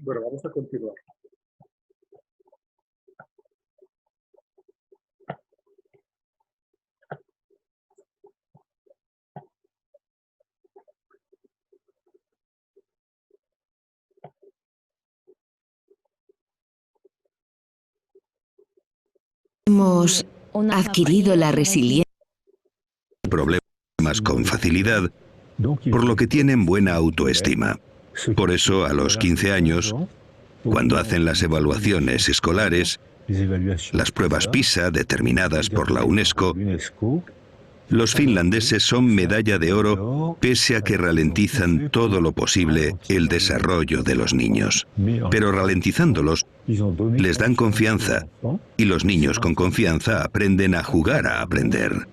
Bueno, vamos a continuar. Hemos adquirido la resiliencia. Problemas con facilidad, por lo que tienen buena autoestima. Por eso, a los 15 años, cuando hacen las evaluaciones escolares, las pruebas PISA determinadas por la UNESCO, los finlandeses son medalla de oro pese a que ralentizan todo lo posible el desarrollo de los niños. Pero ralentizándolos, les dan confianza y los niños con confianza aprenden a jugar a aprender.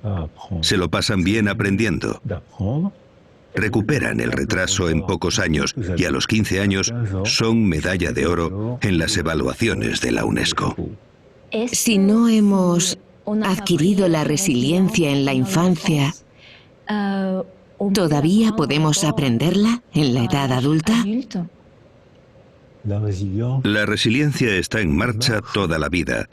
Se lo pasan bien aprendiendo. Recuperan el retraso en pocos años y a los 15 años son medalla de oro en las evaluaciones de la UNESCO. Si no hemos adquirido la resiliencia en la infancia, ¿todavía podemos aprenderla en la edad adulta? La resiliencia está en marcha toda la vida,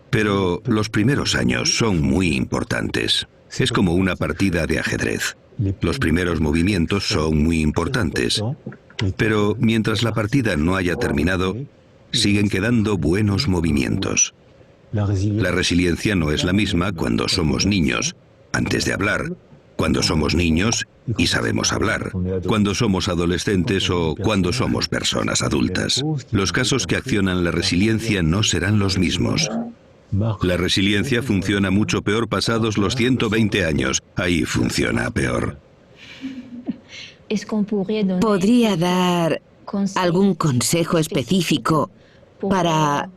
pero los primeros años son muy importantes. Es como una partida de ajedrez. Los primeros movimientos son muy importantes, pero mientras la partida no haya terminado, siguen quedando buenos movimientos. La resiliencia no es la misma cuando somos niños, antes de hablar, cuando somos niños y sabemos hablar, cuando somos adolescentes o cuando somos personas adultas. Los casos que accionan la resiliencia no serán los mismos. La resiliencia funciona mucho peor pasados los 120 años. Ahí funciona peor. ¿Podría dar algún consejo específico para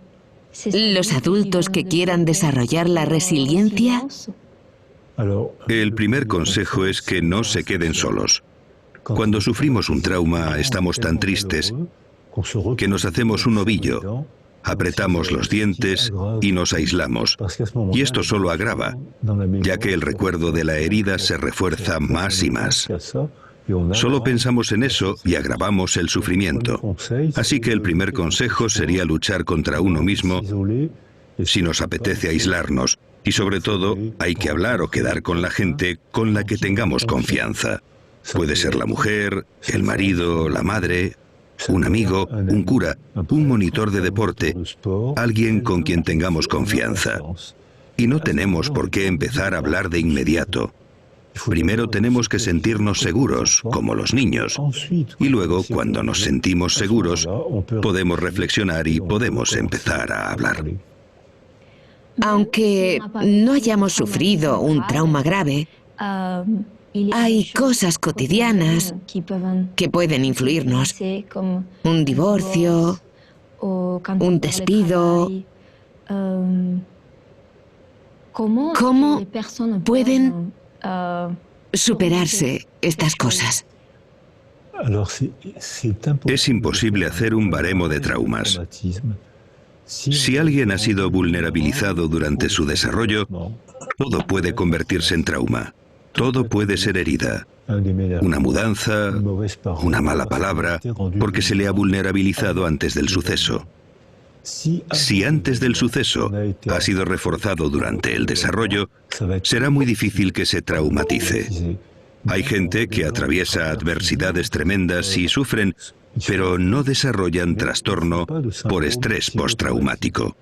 los adultos que quieran desarrollar la resiliencia? El primer consejo es que no se queden solos. Cuando sufrimos un trauma, estamos tan tristes que nos hacemos un ovillo, apretamos los dientes y nos aislamos. Y esto solo agrava, ya que el recuerdo de la herida se refuerza más y más. Solo pensamos en eso y agravamos el sufrimiento. Así que el primer consejo sería luchar contra uno mismo si nos apetece aislarnos. Y sobre todo, hay que hablar o quedar con la gente con la que tengamos confianza. Puede ser la mujer, el marido, la madre, un amigo, un cura, un monitor de deporte, alguien con quien tengamos confianza. Y no tenemos por qué empezar a hablar de inmediato. Primero tenemos que sentirnos seguros, como los niños. Y luego, cuando nos sentimos seguros, podemos reflexionar y podemos empezar a hablar. Aunque no hayamos sufrido un trauma grave, hay cosas cotidianas que pueden influirnos. Un divorcio, un despido. ¿Cómo pueden superarse estas cosas? Es imposible hacer un baremo de traumas. Si alguien ha sido vulnerabilizado durante su desarrollo, todo puede convertirse en trauma. Todo puede ser herida. Una mudanza, una mala palabra, porque se le ha vulnerabilizado antes del suceso. Si antes del suceso ha sido reforzado durante el desarrollo, será muy difícil que se traumatice. Hay gente que atraviesa adversidades tremendas y sufren, pero no desarrollan trastorno por estrés postraumático.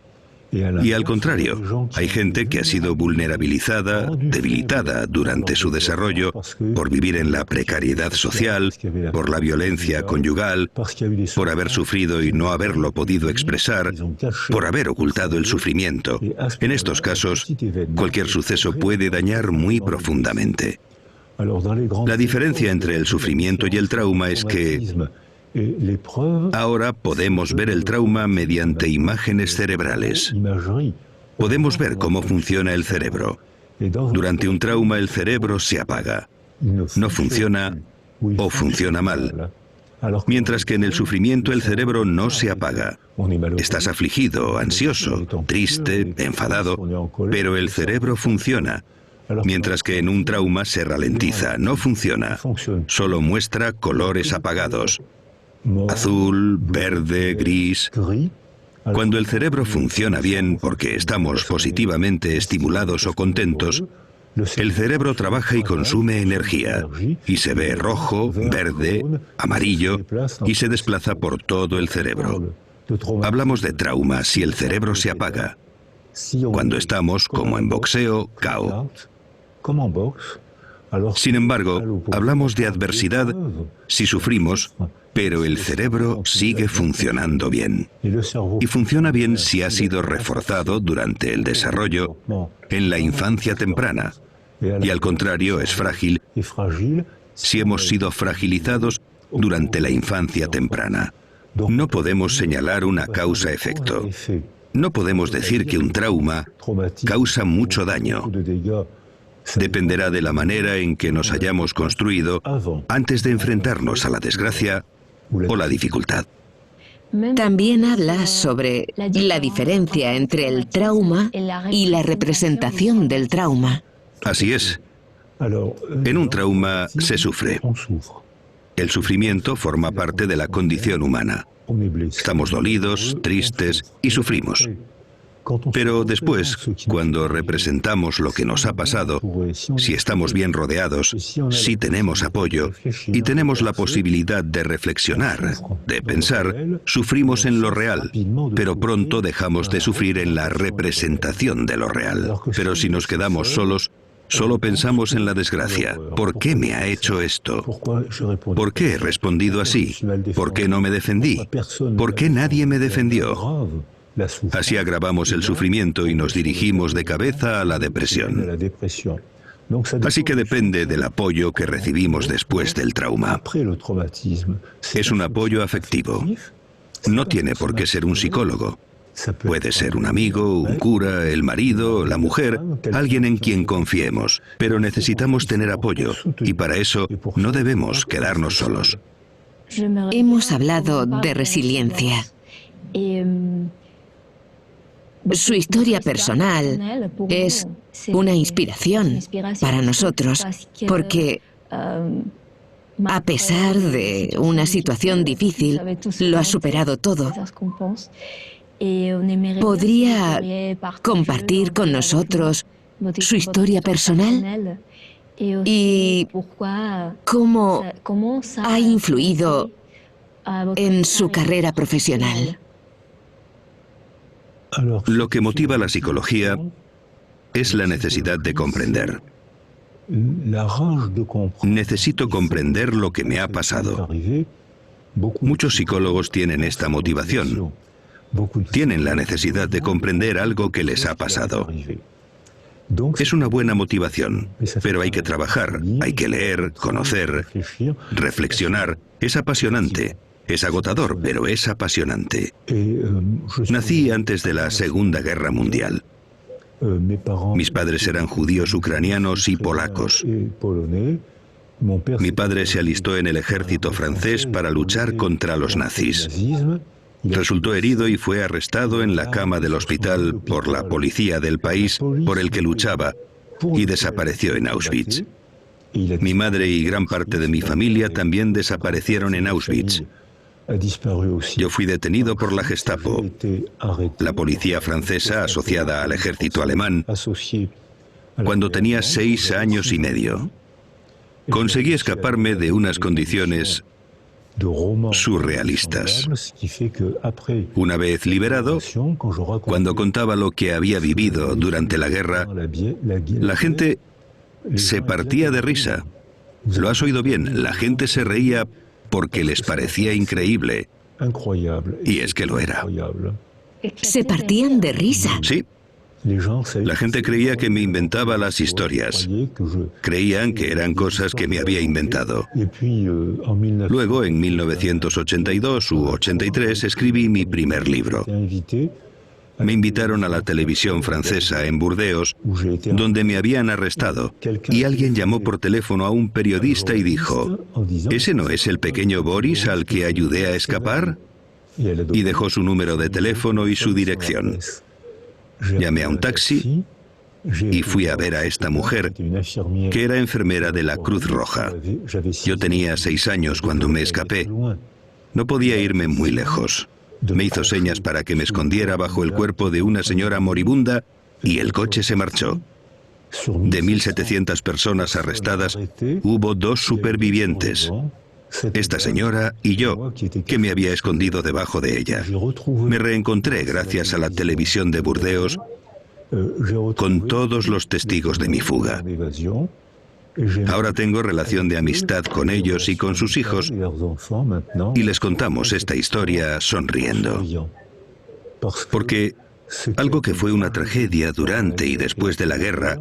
Y al contrario, hay gente que ha sido vulnerabilizada, debilitada durante su desarrollo por vivir en la precariedad social, por la violencia conyugal, por haber sufrido y no haberlo podido expresar, por haber ocultado el sufrimiento. En estos casos, cualquier suceso puede dañar muy profundamente. La diferencia entre el sufrimiento y el trauma es que ahora podemos ver el trauma mediante imágenes cerebrales. Podemos ver cómo funciona el cerebro. Durante un trauma el cerebro se apaga. No funciona o funciona mal. Mientras que en el sufrimiento el cerebro no se apaga. Estás afligido, ansioso, triste, enfadado, pero el cerebro funciona. Mientras que en un trauma se ralentiza, no funciona. Solo muestra colores apagados. azul, verde, gris. Cuando el cerebro funciona bien porque estamos positivamente estimulados o contentos, el cerebro trabaja y consume energía, y se ve rojo, verde, amarillo, y se desplaza por todo el cerebro. Hablamos de trauma si el cerebro se apaga. Cuando estamos, como en boxeo, KO. Sin embargo, hablamos de adversidad si sufrimos, pero el cerebro sigue funcionando bien. Y funciona bien si ha sido reforzado durante el desarrollo en la infancia temprana. Y al contrario, es frágil si hemos sido fragilizados durante la infancia temprana. No podemos señalar una causa-efecto. No podemos decir que un trauma causa mucho daño. Dependerá de la manera en que nos hayamos construido antes de enfrentarnos a la desgracia o la dificultad. También habla sobre la diferencia entre el trauma y la representación del trauma. Así es. En un trauma se sufre. El sufrimiento forma parte de la condición humana. Estamos dolidos, tristes y sufrimos. Pero después, cuando representamos lo que nos ha pasado, si estamos bien rodeados, si tenemos apoyo y tenemos la posibilidad de reflexionar, de pensar, sufrimos en lo real, pero pronto dejamos de sufrir en la representación de lo real. Pero si nos quedamos solos, solo pensamos en la desgracia. ¿Por qué me ha hecho esto? ¿Por qué he respondido así? ¿Por qué no me defendí? ¿Por qué nadie me defendió? Así agravamos el sufrimiento y nos dirigimos de cabeza a la depresión. Así que depende del apoyo que recibimos después del trauma. Es un apoyo afectivo. No tiene por qué ser un psicólogo. Puede ser un amigo, un cura, el marido, la mujer, alguien en quien confiemos. Pero necesitamos tener apoyo y para eso no debemos quedarnos solos. Hemos hablado de resiliencia. Su historia personal es una inspiración para nosotros, porque a pesar de una situación difícil, lo ha superado todo. ¿Podría compartir con nosotros su historia personal y cómo ha influido en su carrera profesional? Lo que motiva la psicología es la necesidad de comprender. Necesito comprender lo que me ha pasado. Muchos psicólogos tienen esta motivación. Tienen la necesidad de comprender algo que les ha pasado. Es una buena motivación, pero hay que trabajar, hay que leer, conocer, reflexionar. Es apasionante. Es agotador, pero es apasionante. Nací antes de la Segunda Guerra Mundial. Mis padres eran judíos ucranianos y polacos. Mi padre se alistó en el ejército francés para luchar contra los nazis. Resultó herido y fue arrestado en la cama del hospital por la policía del país por el que luchaba y desapareció en Auschwitz. Mi madre y gran parte de mi familia también desaparecieron en Auschwitz. Yo fui detenido por la Gestapo, la policía francesa asociada al ejército alemán, cuando tenía 6 años y medio. Conseguí escaparme de unas condiciones surrealistas. Una vez liberado, cuando contaba lo que había vivido durante la guerra, la gente se partía de risa. Lo has oído bien, la gente se reía porque les parecía increíble. Y es que lo era. ¿Se partían de risa? Sí. La gente creía que me inventaba las historias. Creían que eran cosas que me había inventado. Luego, en 1982 u 83, escribí mi primer libro. Me invitaron a la televisión francesa en Burdeos, donde me habían arrestado, y alguien llamó por teléfono a un periodista y dijo: ¿ese no es el pequeño Boris al que ayudé a escapar? Y dejó su número de teléfono y su dirección. Llamé a un taxi y fui a ver a esta mujer, que era enfermera de la Cruz Roja. Yo tenía 6 años cuando me escapé. No podía irme muy lejos. Me hizo señas para que me escondiera bajo el cuerpo de una señora moribunda y el coche se marchó. De 1.700 personas arrestadas, hubo 2 supervivientes. Esta señora y yo, que me había escondido debajo de ella. Me reencontré gracias a la televisión de Burdeos con todos los testigos de mi fuga. Ahora tengo relación de amistad con ellos y con sus hijos y les contamos esta historia sonriendo. Porque algo que fue una tragedia durante y después de la guerra,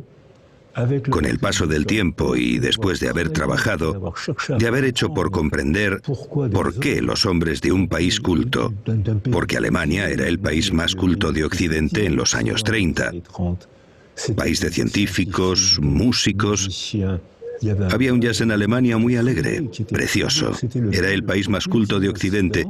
con el paso del tiempo y después de haber trabajado, de haber hecho por comprender por qué los hombres de un país culto, porque Alemania era el país más culto de Occidente en los años 30, país de científicos, músicos. Había un jazz en Alemania muy alegre, precioso. Era el país más culto de Occidente.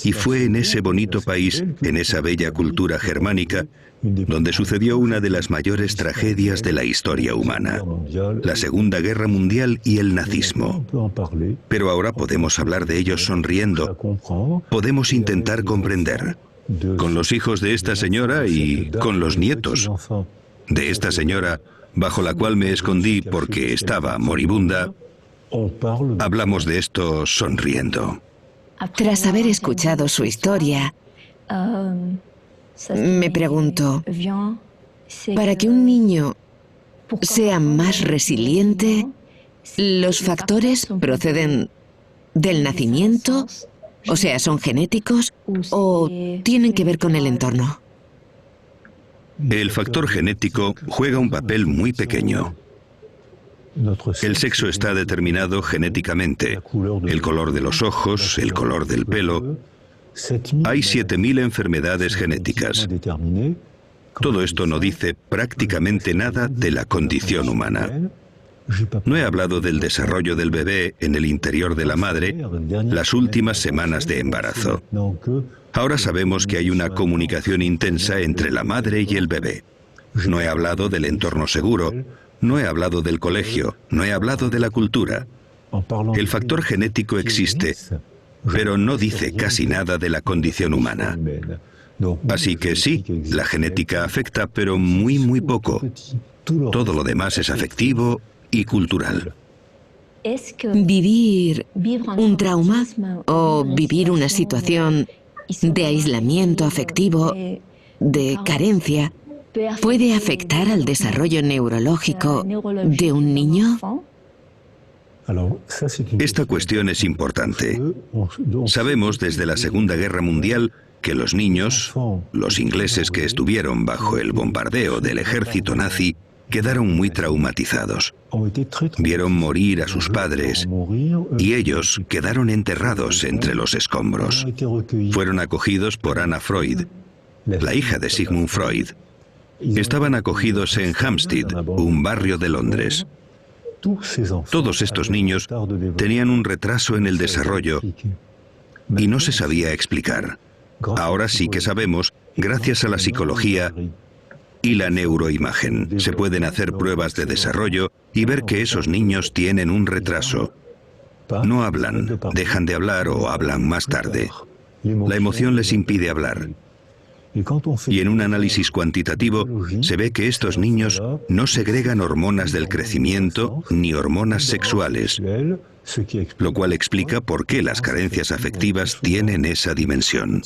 Y fue en ese bonito país, en esa bella cultura germánica, donde sucedió una de las mayores tragedias de la historia humana, la Segunda Guerra Mundial y el nazismo. Pero ahora podemos hablar de ellos sonriendo. Podemos intentar comprender. Con los hijos de esta señora y con los nietos de esta señora, bajo la cual me escondí porque estaba moribunda, hablamos de esto sonriendo. Tras haber escuchado su historia, me pregunto, para que un niño sea más resiliente, ¿los factores proceden del nacimiento? O sea, ¿son genéticos o tienen que ver con el entorno? El factor genético juega un papel muy pequeño. El sexo está determinado genéticamente. El color de los ojos, el color del pelo. Hay 7.000 enfermedades genéticas. Todo esto no dice prácticamente nada de la condición humana. No he hablado del desarrollo del bebé en el interior de la madre las últimas semanas de embarazo. Ahora sabemos que hay una comunicación intensa entre la madre y el bebé. No he hablado del entorno seguro. No he hablado del colegio, no he hablado de la cultura. El factor genético existe, pero no dice casi nada de la condición humana. Así que sí, la genética afecta, pero muy, muy poco. Todo lo demás es afectivo y cultural. ¿Vivir un trauma o vivir una situación de aislamiento afectivo, de carencia, puede afectar al desarrollo neurológico de un niño? Esta cuestión es importante. Sabemos desde la Segunda Guerra Mundial que los niños, los ingleses que estuvieron bajo el bombardeo del ejército nazi, quedaron muy traumatizados. Vieron morir a sus padres y ellos quedaron enterrados entre los escombros. Fueron acogidos por Anna Freud, la hija de Sigmund Freud. Estaban acogidos en Hampstead, un barrio de Londres. Todos estos niños tenían un retraso en el desarrollo y no se sabía explicar. Ahora sí que sabemos, gracias a la psicología y la neuroimagen. Se pueden hacer pruebas de desarrollo y ver que esos niños tienen un retraso. No hablan, dejan de hablar o hablan más tarde. La emoción les impide hablar. Y en un análisis cuantitativo se ve que estos niños no segregan hormonas del crecimiento ni hormonas sexuales, lo cual explica por qué las carencias afectivas tienen esa dimensión.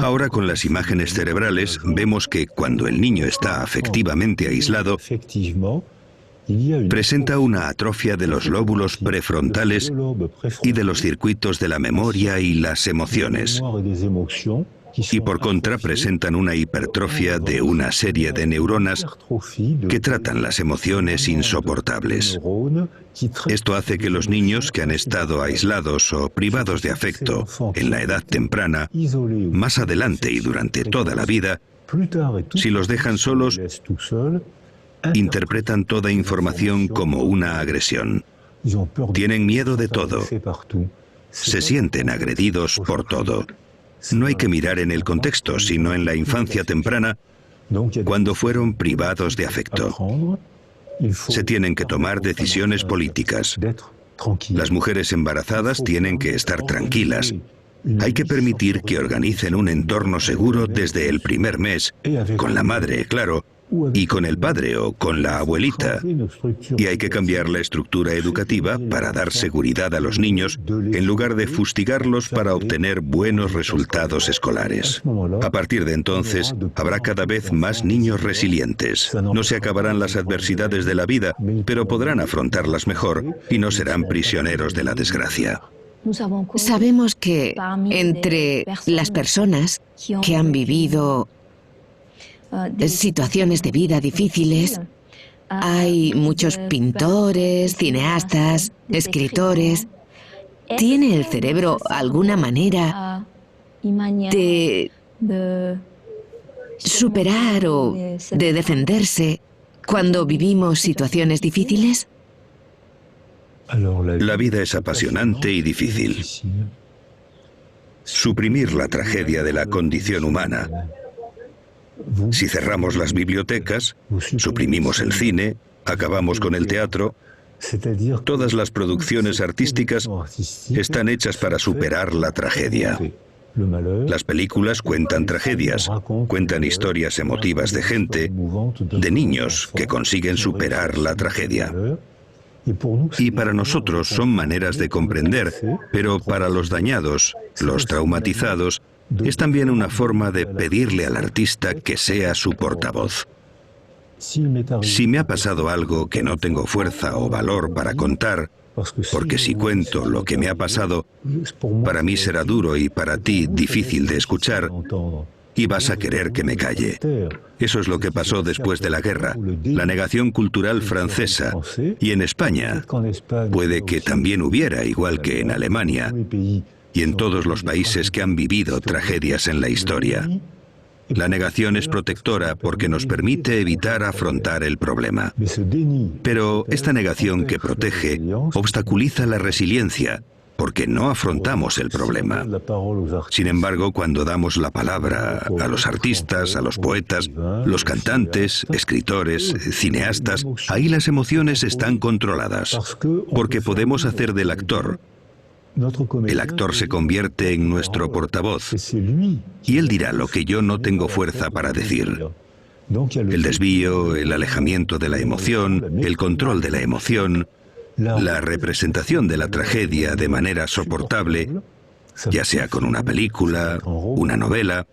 Ahora con las imágenes cerebrales vemos que cuando el niño está afectivamente aislado, presenta una atrofia de los lóbulos prefrontales y de los circuitos de la memoria y las emociones. Y por contra presentan una hipertrofia de una serie de neuronas que tratan las emociones insoportables. Esto hace que los niños que han estado aislados o privados de afecto en la edad temprana, más adelante y durante toda la vida, si los dejan solos, interpretan toda información como una agresión. Tienen miedo de todo. Se sienten agredidos por todo. No hay que mirar en el contexto, sino en la infancia temprana, cuando fueron privados de afecto. Se tienen que tomar decisiones políticas. Las mujeres embarazadas tienen que estar tranquilas. Hay que permitir que organicen un entorno seguro desde el primer mes, con la madre, claro, y con el padre o con la abuelita. Y hay que cambiar la estructura educativa para dar seguridad a los niños en lugar de fustigarlos para obtener buenos resultados escolares. A partir de entonces, habrá cada vez más niños resilientes. No se acabarán las adversidades de la vida, pero podrán afrontarlas mejor y no serán prisioneros de la desgracia. Sabemos que entre las personas que han vivido situaciones de vida difíciles, hay muchos pintores, cineastas, escritores. ¿Tiene el cerebro alguna manera de superar o de defenderse cuando vivimos situaciones difíciles? La vida es apasionante y difícil. Suprimir la tragedia de la condición humana. Si cerramos las bibliotecas, suprimimos el cine, acabamos con el teatro, todas las producciones artísticas están hechas para superar la tragedia. Las películas cuentan tragedias, cuentan historias emotivas de gente, de niños que consiguen superar la tragedia. Y para nosotros son maneras de comprender, pero para los dañados, los traumatizados, es también una forma de pedirle al artista que sea su portavoz. Si me ha pasado algo que no tengo fuerza o valor para contar, porque si cuento lo que me ha pasado, para mí será duro y para ti difícil de escuchar, y vas a querer que me calle. Eso es lo que pasó después de la guerra, la negación cultural francesa, y en España puede que también hubiera, igual que en Alemania, y en todos los países que han vivido tragedias en la historia. La negación es protectora porque nos permite evitar afrontar el problema. Pero esta negación que protege obstaculiza la resiliencia, porque no afrontamos el problema. Sin embargo, cuando damos la palabra a los artistas, a los poetas, los cantantes, escritores, cineastas, ahí las emociones están controladas, porque podemos hacer del actor. El actor se convierte en nuestro portavoz, y él dirá lo que yo no tengo fuerza para decir. El desvío, el alejamiento de la emoción, el control de la emoción, la representación de la tragedia de manera soportable, ya sea con una película, una novela.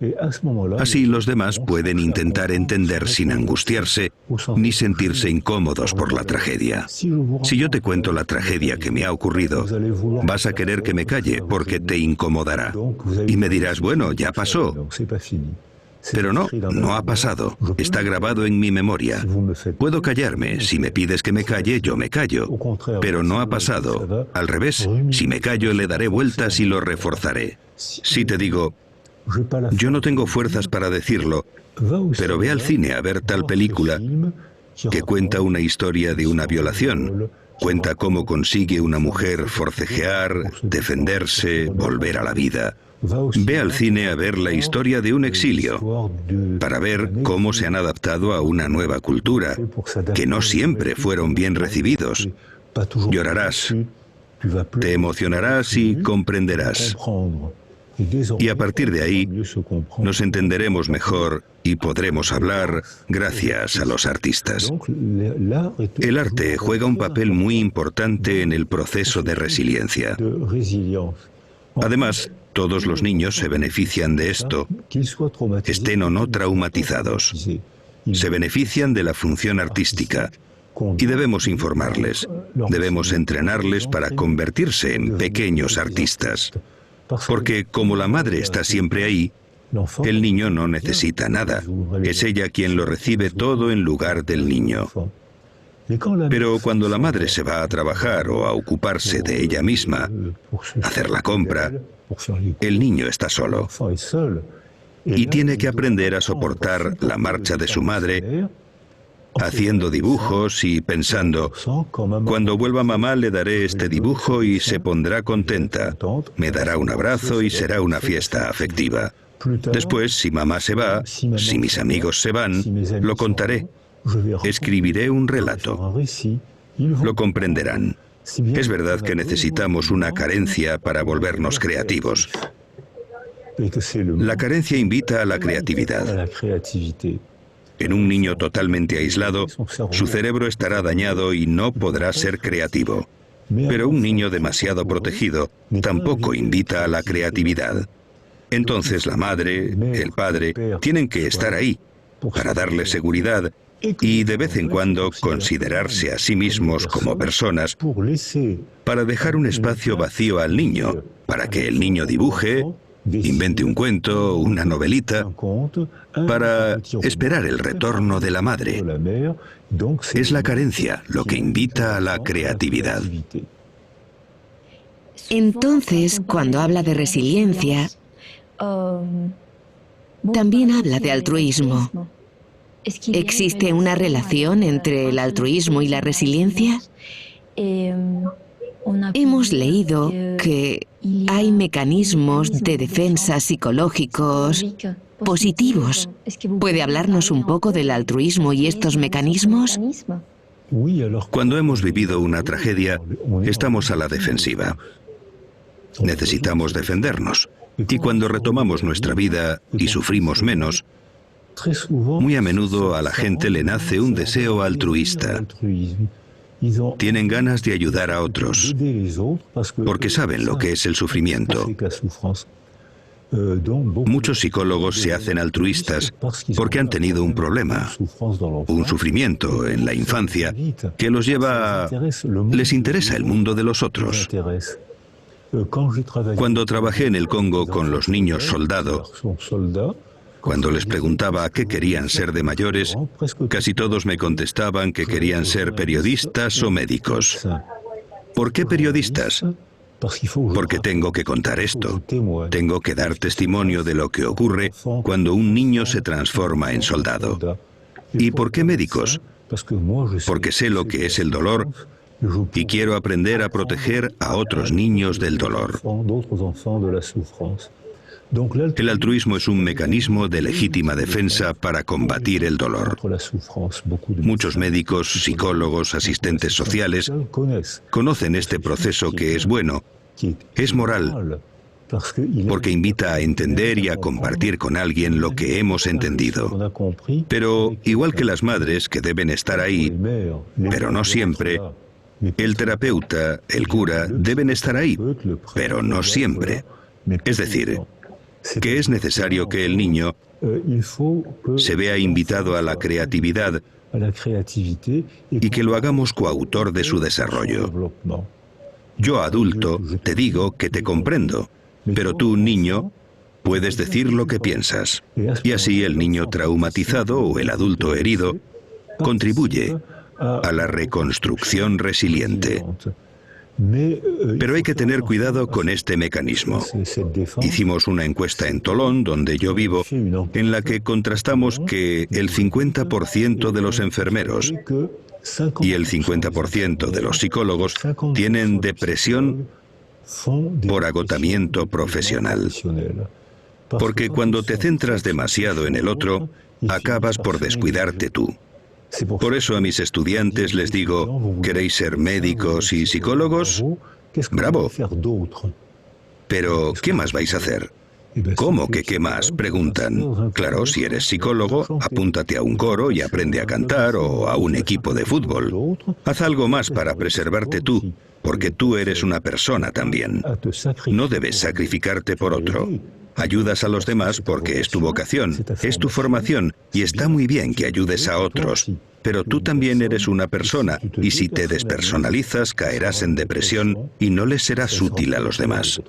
Así los demás pueden intentar entender sin angustiarse ni sentirse incómodos por la tragedia. Si yo te cuento la tragedia que me ha ocurrido, vas a querer que me calle porque te incomodará. Y me dirás, bueno, ya pasó. Pero no, no ha pasado. Está grabado en mi memoria. Puedo callarme. Si me pides que me calle, yo me callo. Pero no ha pasado. Al revés, si me callo, le daré vueltas y lo reforzaré. Si te digo, yo no tengo fuerzas para decirlo, pero ve al cine a ver tal película que cuenta una historia de una violación. Cuenta cómo consigue una mujer forcejear, defenderse, volver a la vida. Ve al cine a ver la historia de un exilio, para ver cómo se han adaptado a una nueva cultura, que no siempre fueron bien recibidos. Llorarás, te emocionarás y comprenderás. Y a partir de ahí, nos entenderemos mejor y podremos hablar gracias a los artistas. El arte juega un papel muy importante en el proceso de resiliencia. Además, todos los niños se benefician de esto, estén o no traumatizados. Se benefician de la función artística y debemos informarles, debemos entrenarles para convertirse en pequeños artistas. Porque como la madre está siempre ahí, el niño no necesita nada. Es ella quien lo recibe todo en lugar del niño. Pero cuando la madre se va a trabajar o a ocuparse de ella misma, hacer la compra, el niño está solo. Y tiene que aprender a soportar la marcha de su madre, haciendo dibujos y pensando, cuando vuelva mamá le daré este dibujo y se pondrá contenta, me dará un abrazo y será una fiesta afectiva. Después, si mamá se va, si mis amigos se van, lo contaré. Escribiré un relato. Lo comprenderán. Es verdad que necesitamos una carencia para volvernos creativos. La carencia invita a la creatividad. En un niño totalmente aislado, su cerebro estará dañado y no podrá ser creativo. Pero un niño demasiado protegido tampoco invita a la creatividad. Entonces la madre, el padre, tienen que estar ahí para darle seguridad y de vez en cuando considerarse a sí mismos como personas, para dejar un espacio vacío al niño, para que el niño dibuje, invente un cuento, una novelita, para esperar el retorno de la madre. Es la carencia lo que invita a la creatividad. Entonces, cuando habla de resiliencia, también habla de altruismo. ¿Existe una relación entre el altruismo y la resiliencia? Hemos leído que hay mecanismos de defensa psicológicos positivos. ¿Puede hablarnos un poco del altruismo y estos mecanismos? Cuando hemos vivido una tragedia, estamos a la defensiva. Necesitamos defendernos. Y cuando retomamos nuestra vida y sufrimos menos, muy a menudo a la gente le nace un deseo altruista. Tienen ganas de ayudar a otros, porque saben lo que es el sufrimiento. Muchos psicólogos se hacen altruistas porque han tenido un problema, un sufrimiento en la infancia que los lleva a... Les interesa el mundo de los otros. Cuando trabajé en el Congo con los niños soldado, cuando les preguntaba qué querían ser de mayores, casi todos me contestaban que querían ser periodistas o médicos. ¿Por qué periodistas? Porque tengo que contar esto. Tengo que dar testimonio de lo que ocurre cuando un niño se transforma en soldado. ¿Y por qué médicos? Porque sé lo que es el dolor y quiero aprender a proteger a otros niños del dolor. El altruismo es un mecanismo de legítima defensa para combatir el dolor. Muchos médicos, psicólogos, asistentes sociales conocen este proceso que es bueno, es moral, porque invita a entender y a compartir con alguien lo que hemos entendido. Pero, igual que las madres que deben estar ahí, pero no siempre, el terapeuta, el cura, deben estar ahí, pero no siempre. Es decir, que es necesario que el niño se vea invitado a la creatividad y que lo hagamos coautor de su desarrollo. Yo, adulto, te digo que te comprendo, pero tú, niño, puedes decir lo que piensas. Y así el niño traumatizado o el adulto herido contribuye a la reconstrucción resiliente. Pero hay que tener cuidado con este mecanismo. Hicimos una encuesta en Tolón, donde yo vivo, en la que contrastamos que el 50% de los enfermeros y el 50% de los psicólogos tienen depresión por agotamiento profesional. Porque cuando te centras demasiado en el otro, acabas por descuidarte tú. Por eso a mis estudiantes les digo, ¿queréis ser médicos y psicólogos? ¡Bravo! Pero, ¿qué más vais a hacer? ¿Cómo que qué más? Preguntan. Claro, si eres psicólogo, apúntate a un coro y aprende a cantar o a un equipo de fútbol. Haz algo más para preservarte tú, porque tú eres una persona también. No debes sacrificarte por otro. Ayudas a los demás porque es tu vocación, es tu formación, y está muy bien que ayudes a otros. Pero tú también eres una persona, y si te despersonalizas caerás en depresión y no les serás útil a los demás.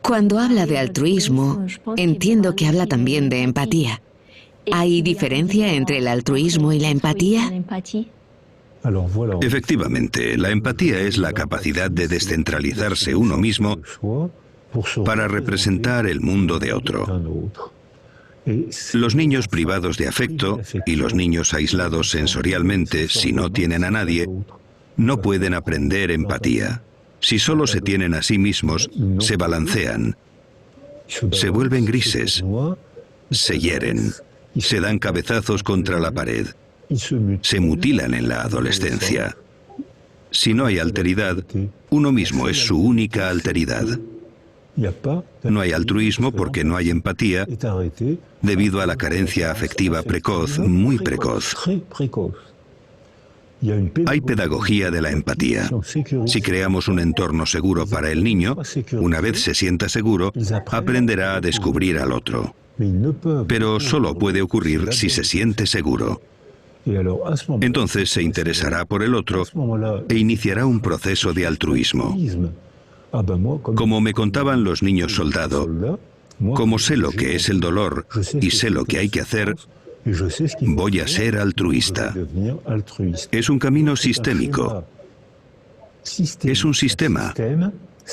Cuando habla de altruismo, entiendo que habla también de empatía. ¿Hay diferencia entre el altruismo y la empatía? Efectivamente, la empatía es la capacidad de descentralizarse uno mismo para representar el mundo de otro. Los niños privados de afecto y los niños aislados sensorialmente, si no tienen a nadie, no pueden aprender empatía. Si solo se tienen a sí mismos, se balancean, se vuelven grises, se hieren, se dan cabezazos contra la pared, se mutilan en la adolescencia. Si no hay alteridad, uno mismo es su única alteridad. No hay altruismo porque no hay empatía debido a la carencia afectiva precoz, muy precoz. Hay pedagogía de la empatía. Si creamos un entorno seguro para el niño, una vez se sienta seguro, aprenderá a descubrir al otro. Pero solo puede ocurrir si se siente seguro. Entonces se interesará por el otro e iniciará un proceso de altruismo. Como me contaban los niños soldado, como sé lo que es el dolor y sé lo que hay que hacer, voy a ser altruista. Es un camino sistémico. Es un sistema,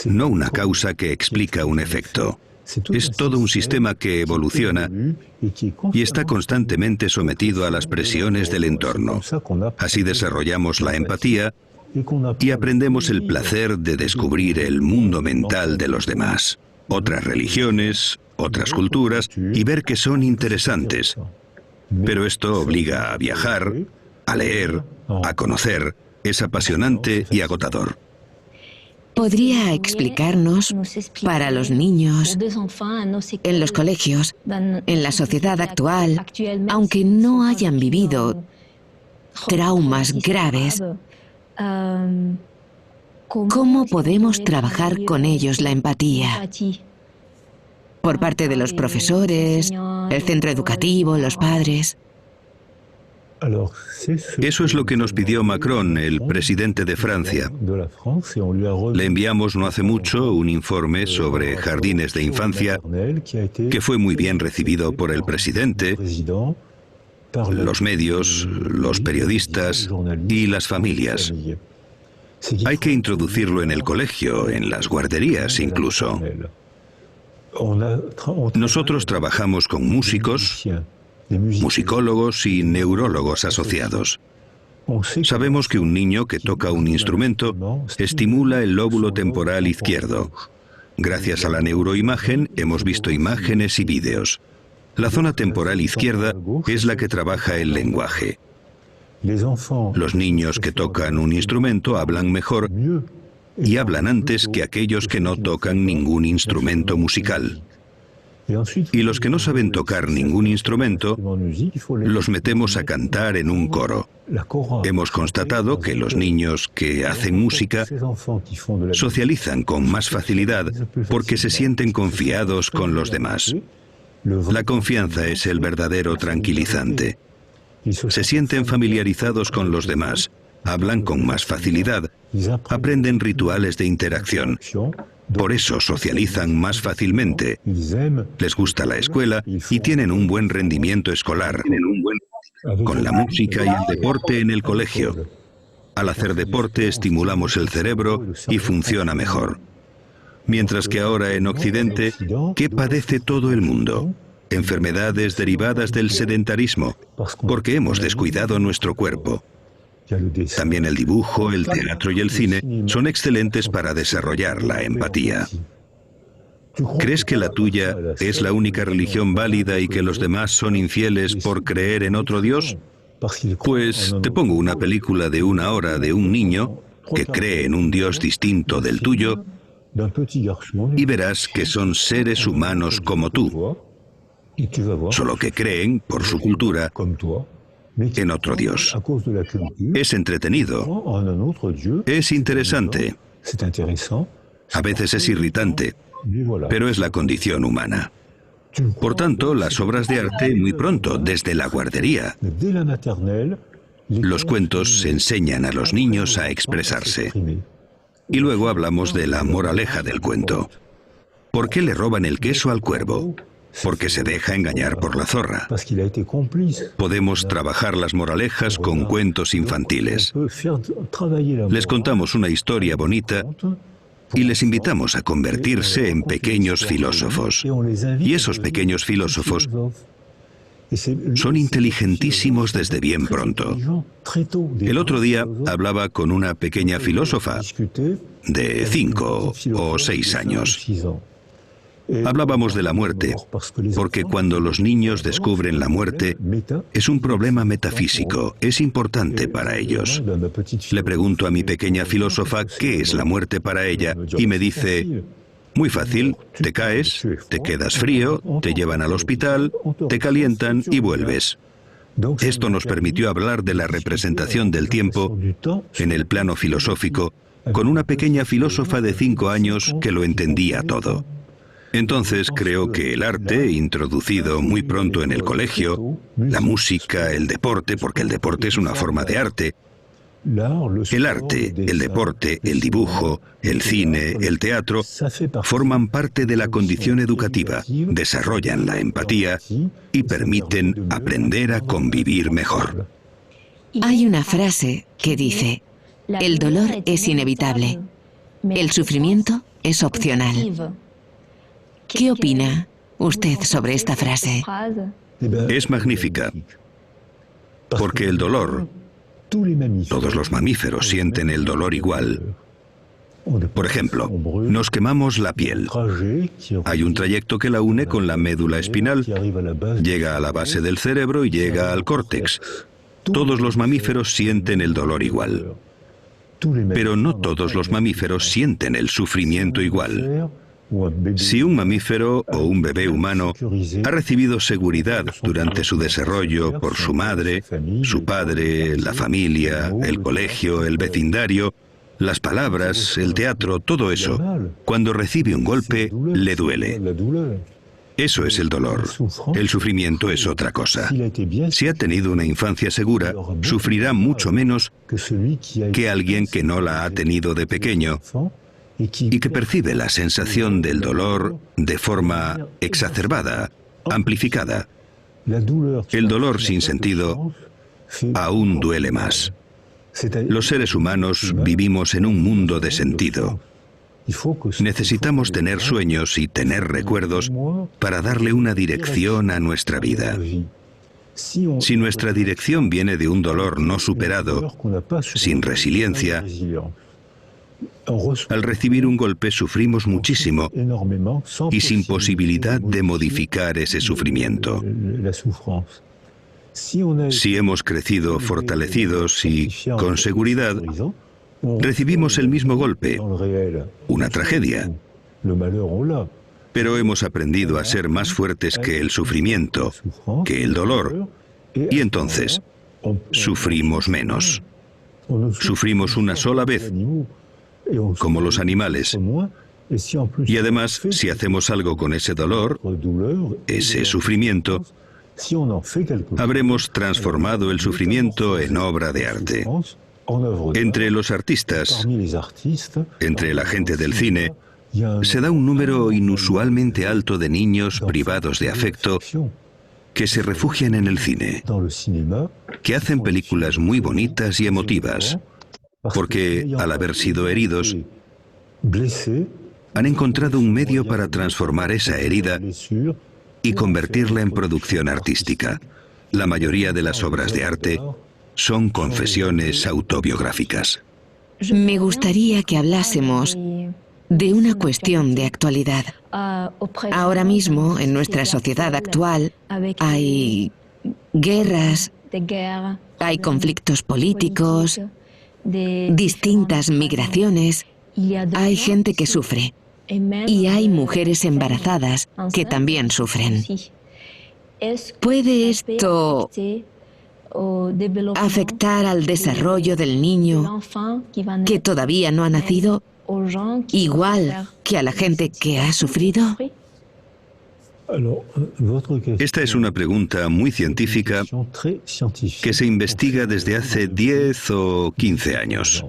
no una causa que explica un efecto. Es todo un sistema que evoluciona y está constantemente sometido a las presiones del entorno. Así desarrollamos la empatía y aprendemos el placer de descubrir el mundo mental de los demás, otras religiones, otras culturas, y ver que son interesantes. Pero esto obliga a viajar, a leer, a conocer. Es apasionante y agotador. ¿Podría explicarnos, para los niños, en los colegios, en la sociedad actual, aunque no hayan vivido traumas graves, cómo podemos trabajar con ellos la empatía? Por parte de los profesores, el centro educativo, los padres. Eso es lo que nos pidió Macron, el presidente de Francia. Le enviamos no hace mucho un informe sobre jardines de infancia que fue muy bien recibido por el presidente, los medios, los periodistas y las familias. Hay que introducirlo en el colegio, en las guarderías incluso. Nosotros trabajamos con músicos, musicólogos y neurólogos asociados. Sabemos que un niño que toca un instrumento estimula el lóbulo temporal izquierdo. Gracias a la neuroimagen hemos visto imágenes y vídeos. La zona temporal izquierda es la que trabaja el lenguaje. Los niños que tocan un instrumento hablan mejor y hablan antes que aquellos que no tocan ningún instrumento musical. Y los que no saben tocar ningún instrumento, los metemos a cantar en un coro. Hemos constatado que los niños que hacen música socializan con más facilidad porque se sienten confiados con los demás. La confianza es el verdadero tranquilizante. Se sienten familiarizados con los demás, hablan con más facilidad, aprenden rituales de interacción. Por eso socializan más fácilmente, les gusta la escuela y tienen un buen rendimiento escolar, con la música y el deporte en el colegio. Al hacer deporte estimulamos el cerebro y funciona mejor. Mientras que ahora en Occidente, ¿qué padece todo el mundo? Enfermedades derivadas del sedentarismo, porque hemos descuidado nuestro cuerpo. También el dibujo, el teatro y el cine son excelentes para desarrollar la empatía. ¿Crees que la tuya es la única religión válida y que los demás son infieles por creer en otro Dios? Pues te pongo una película de 1 hora de un niño que cree en un Dios distinto del tuyo y verás que son seres humanos como tú, solo que creen, por su cultura, en otro Dios. Es entretenido, es interesante, a veces es irritante, pero es la condición humana. Por tanto, las obras de arte muy pronto, desde la guardería. Los cuentos enseñan a los niños a expresarse. Y luego hablamos de la moraleja del cuento. ¿Por qué le roban el queso al cuervo? Porque se deja engañar por la zorra. Podemos trabajar las moralejas con cuentos infantiles. Les contamos una historia bonita y les invitamos a convertirse en pequeños filósofos. Y esos pequeños filósofos son inteligentísimos desde bien pronto. El otro día hablaba con una pequeña filósofa de 5 o 6 años. Hablábamos de la muerte, porque cuando los niños descubren la muerte, es un problema metafísico, es importante para ellos. Le pregunto a mi pequeña filósofa qué es la muerte para ella, y me dice, muy fácil, te caes, te quedas frío, te llevan al hospital, te calientan y vuelves. Esto nos permitió hablar de la representación del tiempo en el plano filosófico, con una pequeña filósofa de 5 años que lo entendía todo. Entonces creo que el arte, introducido muy pronto en el colegio, la música, el deporte, porque el deporte es una forma de arte, el arte, el deporte, el dibujo, el cine, el teatro, forman parte de la condición educativa, desarrollan la empatía y permiten aprender a convivir mejor. Hay una frase que dice, el dolor es inevitable, el sufrimiento es opcional. ¿Qué opina usted sobre esta frase? Es magnífica, porque el dolor, todos los mamíferos sienten el dolor igual. Por ejemplo, nos quemamos la piel. Hay un trayecto que la une con la médula espinal, llega a la base del cerebro y llega al córtex. Todos los mamíferos sienten el dolor igual. Pero no todos los mamíferos sienten el sufrimiento igual. Si un mamífero o un bebé humano ha recibido seguridad durante su desarrollo por su madre, su padre, la familia, el colegio, el vecindario, las palabras, el teatro, todo eso, cuando recibe un golpe, le duele. Eso es el dolor. El sufrimiento es otra cosa. Si ha tenido una infancia segura, sufrirá mucho menos que alguien que no la ha tenido de pequeño y que percibe la sensación del dolor de forma exacerbada, amplificada. El dolor sin sentido aún duele más. Los seres humanos vivimos en un mundo de sentido. Necesitamos tener sueños y tener recuerdos para darle una dirección a nuestra vida. Si nuestra dirección viene de un dolor no superado, sin resiliencia, al recibir un golpe sufrimos muchísimo y sin posibilidad de modificar ese sufrimiento. Si hemos crecido fortalecidos y con seguridad, recibimos el mismo golpe, una tragedia, pero hemos aprendido a ser más fuertes que el sufrimiento, que el dolor, y entonces sufrimos menos. Sufrimos una sola vez, como los animales, y además, si hacemos algo con ese dolor, ese sufrimiento, habremos transformado el sufrimiento en obra de arte. Entre los artistas, entre la gente del cine, se da un número inusualmente alto de niños privados de afecto que se refugian en el cine, que hacen películas muy bonitas y emotivas, porque al haber sido heridos, han encontrado un medio para transformar esa herida y convertirla en producción artística. La mayoría de las obras de arte son confesiones autobiográficas. Me gustaría que hablásemos de una cuestión de actualidad. Ahora mismo, en nuestra sociedad actual, hay guerras, hay conflictos políticos, distintas migraciones, hay gente que sufre y hay mujeres embarazadas que también sufren. ¿Puede esto afectar al desarrollo del niño que todavía no ha nacido, igual que a la gente que ha sufrido? Esta es una pregunta muy científica que se investiga desde hace 10 o 15 años.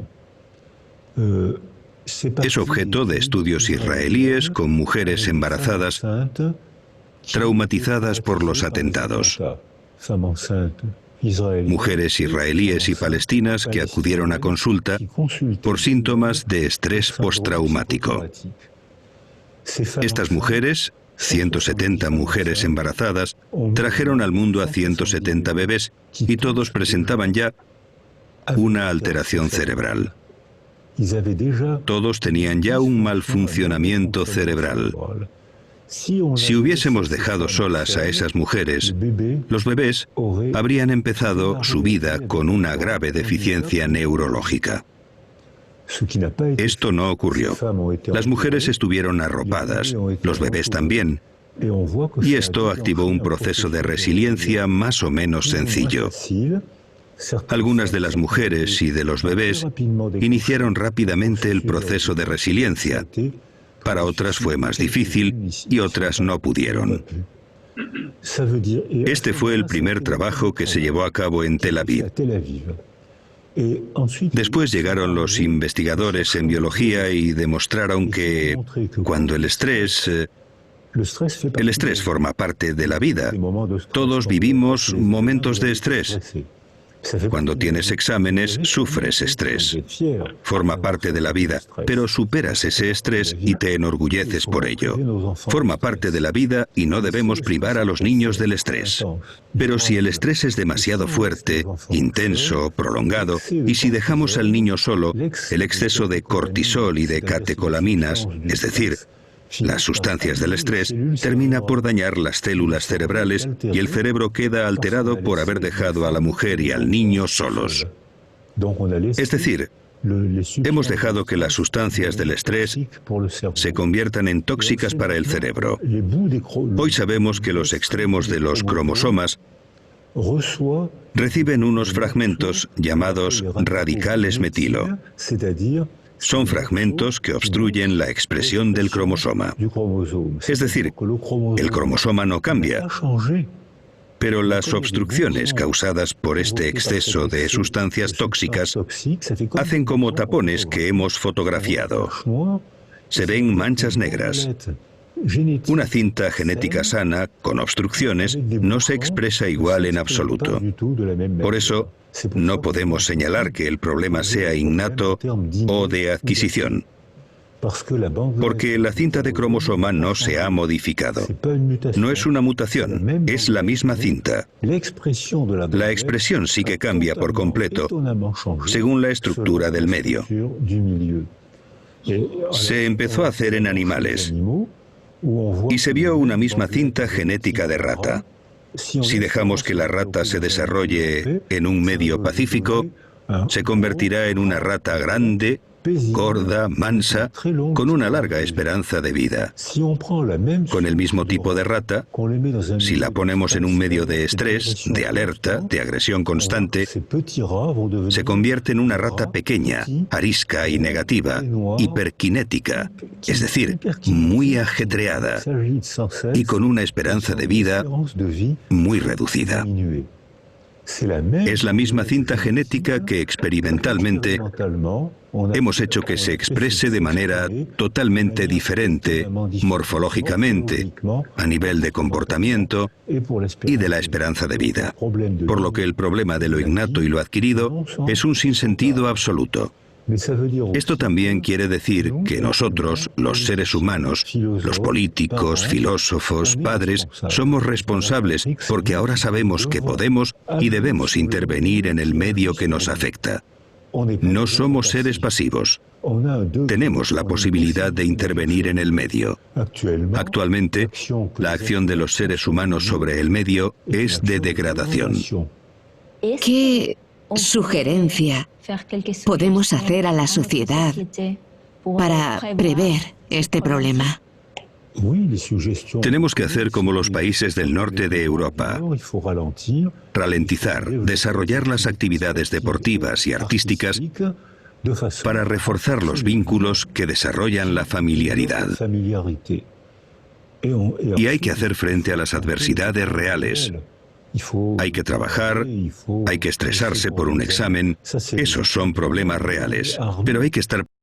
Es objeto de estudios israelíes con mujeres embarazadas traumatizadas por los atentados. Mujeres israelíes y palestinas que acudieron a consulta por síntomas de estrés postraumático. Estas mujeres, 170 mujeres embarazadas, trajeron al mundo a 170 bebés y todos presentaban ya una alteración cerebral. Todos tenían ya un mal funcionamiento cerebral. Si hubiésemos dejado solas a esas mujeres, los bebés habrían empezado su vida con una grave deficiencia neurológica. Esto no ocurrió. Las mujeres estuvieron arropadas, los bebés también, y esto activó un proceso de resiliencia más o menos sencillo. Algunas de las mujeres y de los bebés iniciaron rápidamente el proceso de resiliencia. Para otras fue más difícil y otras no pudieron. Este fue el primer trabajo que se llevó a cabo en Tel Aviv. Después llegaron los investigadores en biología y demostraron que cuando el estrés forma parte de la vida. Todos vivimos momentos de estrés. Cuando tienes exámenes, sufres estrés. Forma parte de la vida, pero superas ese estrés y te enorgulleces por ello. Forma parte de la vida y no debemos privar a los niños del estrés. Pero si el estrés es demasiado fuerte, intenso, prolongado, y si dejamos al niño solo, el exceso de cortisol y de catecolaminas, es decir, las sustancias del estrés, termina por dañar las células cerebrales y el cerebro queda alterado por haber dejado a la mujer y al niño solos. Es decir, hemos dejado que las sustancias del estrés se conviertan en tóxicas para el cerebro. Hoy sabemos que los extremos de los cromosomas reciben unos fragmentos llamados radicales metilo. Son fragmentos que obstruyen la expresión del cromosoma. Es decir, el cromosoma no cambia, pero las obstrucciones causadas por este exceso de sustancias tóxicas hacen como tapones que hemos fotografiado. Se ven manchas negras. Una cinta genética sana, con obstrucciones, no se expresa igual en absoluto. Por eso, no podemos señalar que el problema sea innato o de adquisición, porque la cinta de cromosoma no se ha modificado. No es una mutación, es la misma cinta. La expresión sí que cambia por completo, según la estructura del medio. Se empezó a hacer en animales, y se vio una misma cinta genética de rata. Si dejamos que la rata se desarrolle en un medio pacífico, se convertirá en una rata grande, gorda, mansa, con una larga esperanza de vida. Con el mismo tipo de rata, si la ponemos en un medio de estrés, de alerta, de agresión constante, se convierte en una rata pequeña, arisca y negativa, hiperkinética, es decir, muy ajetreada y con una esperanza de vida muy reducida. Es la misma cinta genética que experimentalmente hemos hecho que se exprese de manera totalmente diferente, morfológicamente, a nivel de comportamiento y de la esperanza de vida. Por lo que el problema de lo innato y lo adquirido es un sinsentido absoluto. Esto también quiere decir que nosotros, los seres humanos, los políticos, filósofos, padres, somos responsables porque ahora sabemos que podemos y debemos intervenir en el medio que nos afecta. No somos seres pasivos. Tenemos la posibilidad de intervenir en el medio. Actualmente, la acción de los seres humanos sobre el medio es de degradación. ¿Qué sugerencia podemos hacer a la sociedad para prever este problema? Tenemos que hacer como los países del norte de Europa. Ralentizar, desarrollar las actividades deportivas y artísticas para reforzar los vínculos que desarrollan la familiaridad. Y hay que hacer frente a las adversidades reales. Hay que trabajar, hay que estresarse por un examen. Esos son problemas reales, pero hay que estar